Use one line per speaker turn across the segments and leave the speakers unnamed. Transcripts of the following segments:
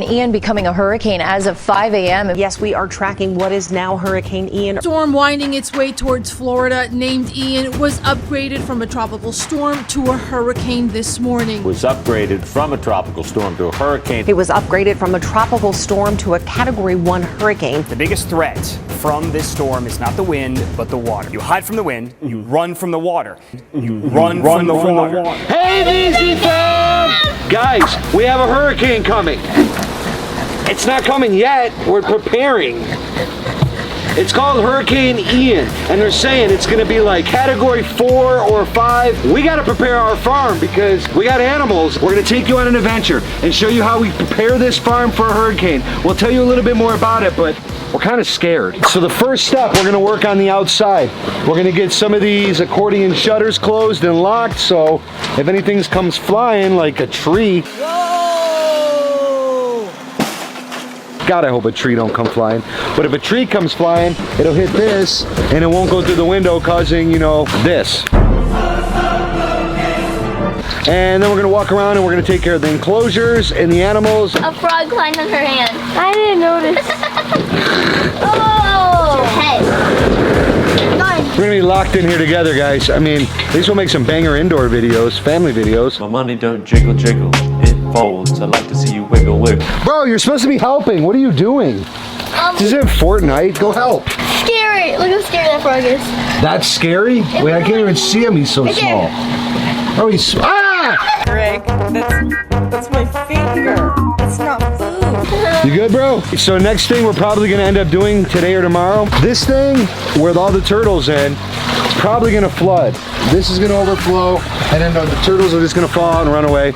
Ian becoming a hurricane as of 5 a.m.
Yes, we are tracking what is now Hurricane Ian.
Storm winding its way towards Florida, named Ian, was upgraded from a tropical storm to a hurricane this morning.
Was upgraded from a tropical storm to a hurricane.
It was upgraded from a tropical storm to a Category 1 hurricane.
The biggest threat from this storm is not the wind, but the water. You hide from the wind, you run from the water. You run from the water.
Hey, Veezy fam! Guys, we have a hurricane coming. It's not coming yet. We're preparing. It's called Hurricane Ian, and they're saying it's going to be like Category 4 or 5. We got to prepare our farm because we got animals. We're going to take you on an adventure and show you how we prepare this farm for a hurricane. We'll tell you a little bit more about it, but we're kind of scared. So the first step, we're going to work on the outside. We're going to get some of these accordion shutters closed and locked, so if anything comes flying like a tree. God, I hope a tree don't come flying. But if a tree comes flying, it'll hit this, and it won't go through the window, causing, you know, this. And then we're gonna walk around and we're gonna take care of the enclosures and the animals.
A frog climbed on her hand. I didn't notice. Oh! Hey.
We're gonna be locked in here together, guys. I mean, these will make some banger indoor videos, family videos.
My money don't jiggle jiggle, it folds. I like to see you wiggle wiggle.
Bro, you're supposed to be helping. What are you doing? This isn't Fortnite. Go help.
Scary. Look how scary that frog is.
That's scary? Wait, I can't even see him. He's so small. Oh, he's... Ah!
Rick, that's my finger. It's not food.
You good, bro? So next thing we're probably gonna end up doing today or tomorrow, this thing with all the turtles in, it's probably gonna flood. This is gonna overflow, and then the turtles are just gonna fall out and run away.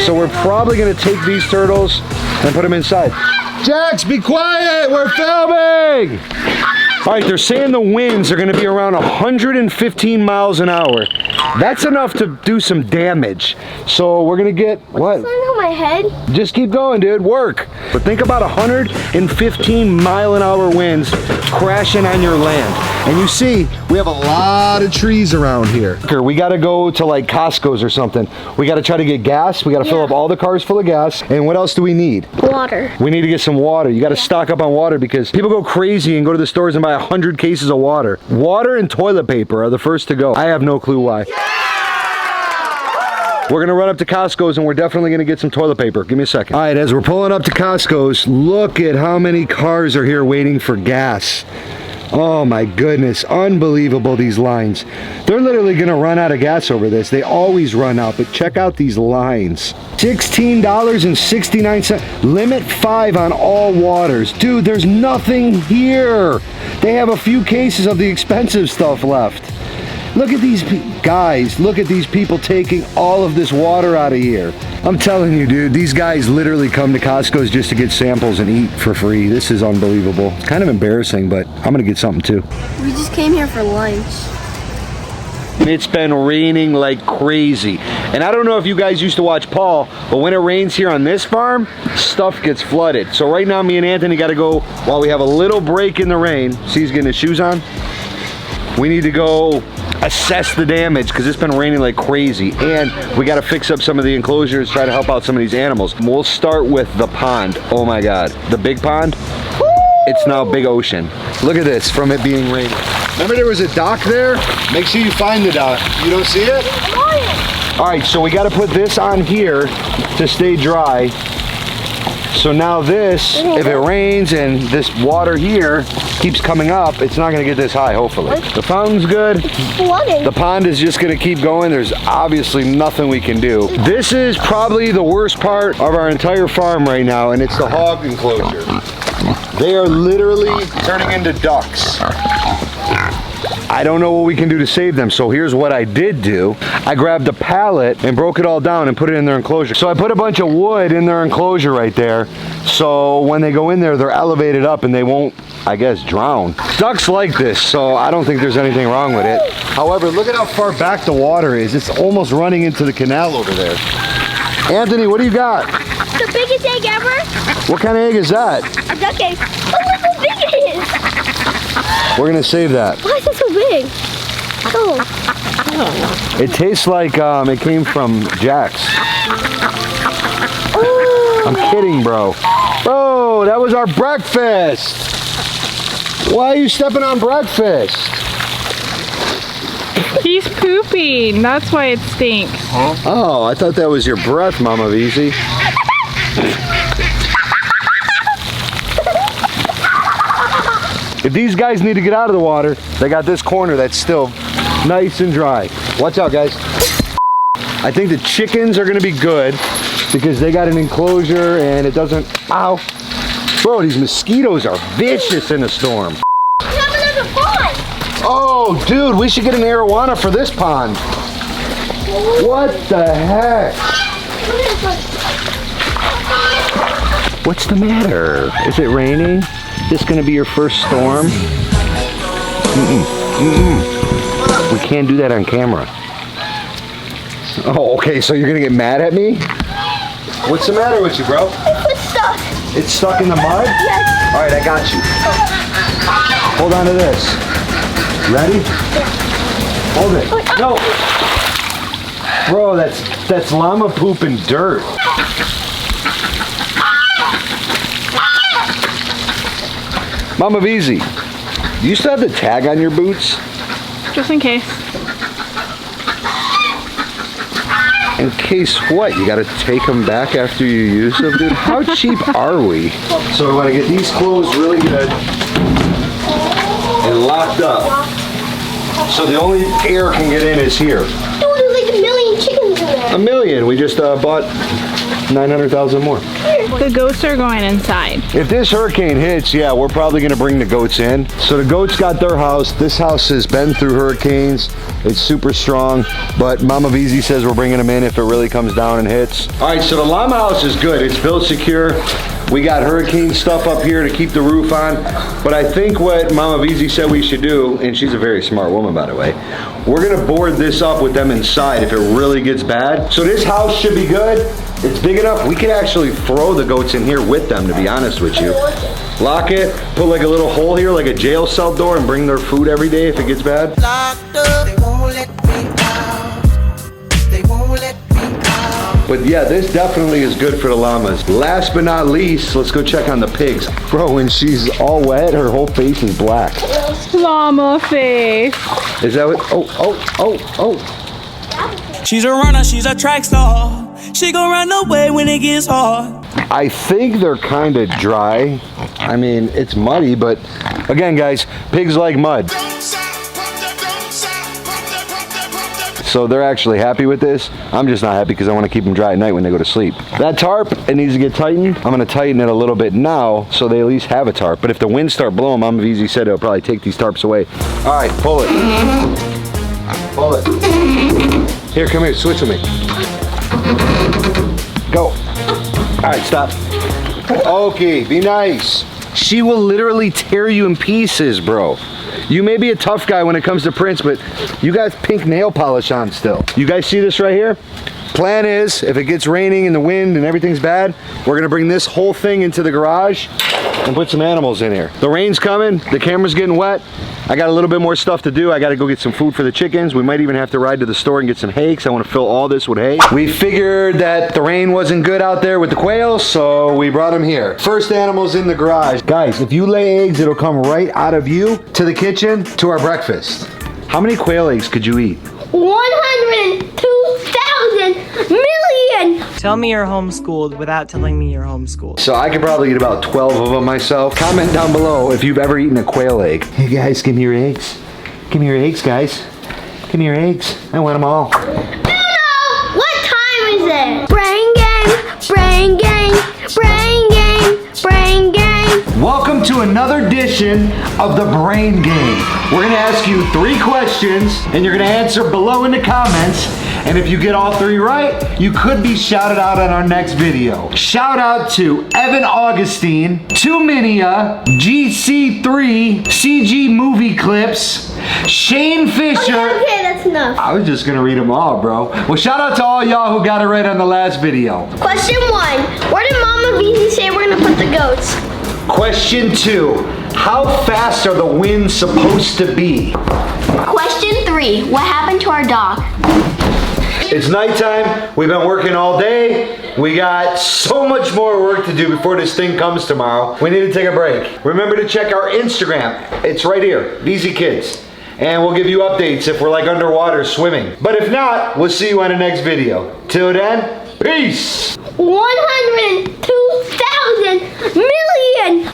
So we're probably gonna take these turtles and put them inside. Jax, be quiet, we're filming! All right, they're saying the winds are gonna be around 115 miles an hour. That's enough to do some damage. So we're gonna get, what?
What's on my head?
Just keep going, dude, work. But think about 115 mile an hour winds crashing on your land. And you see, we have a lot of trees around here. We gotta go to like Costco's or something. We gotta try to get gas. We gotta fill up all the cars full of gas. And what else do we need?
Water.
We need to get some water. You gotta stock up on water because people go crazy and go to the stores and buy 100 cases of water. Water and toilet paper are the first to go. I have no clue why. We're gonna run up to Costco's and we're definitely gonna get some toilet paper. Give me a second. All right, as we're pulling up to Costco's, look at how many cars are here waiting for gas. Oh my goodness, unbelievable, these lines. They're literally gonna run out of gas over this. They always run out, but check out these lines. $16.69, limit 5 on all waters. Dude, there's nothing here. They have a few cases of the expensive stuff left. Look at these guys, look at these people taking all of this water out of here. I'm telling you, dude, these guys literally come to Costco's just to get samples and eat for free. This is unbelievable. It's kind of embarrassing, but I'm gonna get something too.
We just came here for lunch.
It's been raining like crazy. And I don't know if you guys used to watch Paul, but when it rains here on this farm, stuff gets flooded. So right now, me and Anthony gotta go, while we have a little break in the rain, see he's getting his shoes on? We need to go assess the damage because it's been raining like crazy, and we got to fix up some of the enclosures, try to help out some of these animals. We'll start with the pond. Oh my god, the big pond. It's now big ocean. Look at this from it being raining. Remember there was a dock there? Make sure you find the dock. You don't see it? All right, so we got to put this on here to stay dry. So now this, if it rains and this water here keeps coming up, it's not gonna get this high, hopefully. The fountain's good.
It's flooding.
The pond is just gonna keep going. There's obviously nothing we can do. This is probably the worst part of our entire farm right now, and it's the hog enclosure. They are literally turning into ducks. I don't know what we can do to save them, so here's what I did do. I grabbed a pallet and broke it all down and put it in their enclosure. So I put a bunch of wood in their enclosure right there, so when they go in there, they're elevated up and they won't, I guess, drown. Ducks like this, so I don't think there's anything wrong with it. However, look at how far back the water is. It's almost running into the canal over there. Anthony, what do you got?
The biggest egg ever.
What kind of egg is that?
A duck egg. Oh, look how big it is.
We're gonna save that.
Why is it so big? Oh.
It tastes like it came from Jack's. I'm kidding, bro. Bro, that was our breakfast. Why are you stepping on breakfast?
He's pooping. That's why it stinks.
Oh, I thought that was your breath, Mama Veezy. If these guys need to get out of the water, they got this corner that's still nice and dry. Watch out, guys. I think the chickens are gonna be good because they got an enclosure and it doesn't, ow. Bro, these mosquitoes are vicious in a storm. Oh, dude, we should get an arowana for this pond. What the heck? What's the matter? Is it raining? This gonna be your first storm? We can't do that on camera. Oh, okay, so you're gonna get mad at me? What's the matter with you, bro?
It's stuck.
It's stuck in the mud?
Yes.
All right, I got you. Hold on to this. Ready? Hold it. No. Bro, that's llama poop and dirt. Mama Veezy, do you still have the tag on your boots?
Just in case.
In case what? You gotta take them back after you use them, dude? How cheap are we? So we wanna get these closed really good and locked up. So the only air can get in is here.
Dude, there's like a million chickens in there.
A million. We just bought 900,000 more.
The goats are going inside.
If this hurricane hits, yeah, we're probably gonna bring the goats in. So the goats got their house. This house has been through hurricanes. It's super strong, but Mama Veezy says we're bringing them in if it really comes down and hits. All right, so the llama house is good. It's built secure. We got hurricane stuff up here to keep the roof on. But I think what Mama Veezy said we should do, and she's a very smart woman, by the way, we're gonna board this up with them inside if it really gets bad. So this house should be good. It's big enough. We could actually throw the goats in here with them, to be honest with you. Lock it, put like a little hole here, like a jail cell door, and bring their food every day if it gets bad. But yeah, this definitely is good for the llamas. Last but not least, let's go check on the pigs. Bro, when she's all wet, her whole face is black.
Llama face.
Is that what? Oh.
She's a runner, she's a track star. She gon' run away when it gets hard.
I think they're kind of dry. I mean, it's muddy, but again, guys, pigs like mud. So they're actually happy with this. I'm just not happy because I want to keep them dry at night when they go to sleep. That tarp, it needs to get tightened. I'm going to tighten it a little bit now so they at least have a tarp. But if the winds start blowing, Mama Veezy said it'll probably take these tarps away. All right, pull it. Pull it. Here, come here, switch with me. Go. All right, stop. Okay, be nice. She will literally tear you in pieces, bro. You may be a tough guy when it comes to prints, but you got pink nail polish on still. You guys see this right here? Plan is, if it gets raining and the wind and everything's bad, we're gonna bring this whole thing into the garage and put some animals in here. The rain's coming, the camera's getting wet. I got a little bit more stuff to do. I gotta go get some food for the chickens. We might even have to ride to the store and get some hay because I wanna fill all this with hay. We figured that the rain wasn't good out there with the quails, so we brought them here. First animals in the garage. Guys, if you lay eggs, it'll come right out of you to the kitchen to our breakfast. How many quail eggs could you eat?
102,000 million.
Tell me you're homeschooled without telling me you're homeschooled.
So I could probably eat about 12 of them myself. Comment down below if you've ever eaten a quail egg. Hey guys, give me your eggs. Give me your eggs, guys. Give me your eggs. I want them all.
Uno, what time is it? Brain game, brain game, brain game, brain game.
Welcome to another edition of the Brain Game. We're gonna ask you 3 questions and you're gonna answer below in the comments. And if you get all 3 right, you could be shouted out on our next video. Shout out to Evan Augustine, 2Minia, GC3, CG Movie Clips, Shane Fisher.
Okay, that's enough.
I was just gonna read them all, bro. Well, shout out to all y'all who got it right on the last video.
Question 1, where did Mama Veezy say we're gonna put the goats?
Question 2, How fast are the winds supposed to be?
Question 3. What happened to our dog?
It's nighttime. We've been working all day. We got so much more work to do before this thing comes tomorrow. We need to take a break. Remember to check our Instagram. It's right here, VeezyKids. And we'll give you updates if we're like underwater swimming. But if not, we'll see you on the next video. Till then, peace!
102,000 million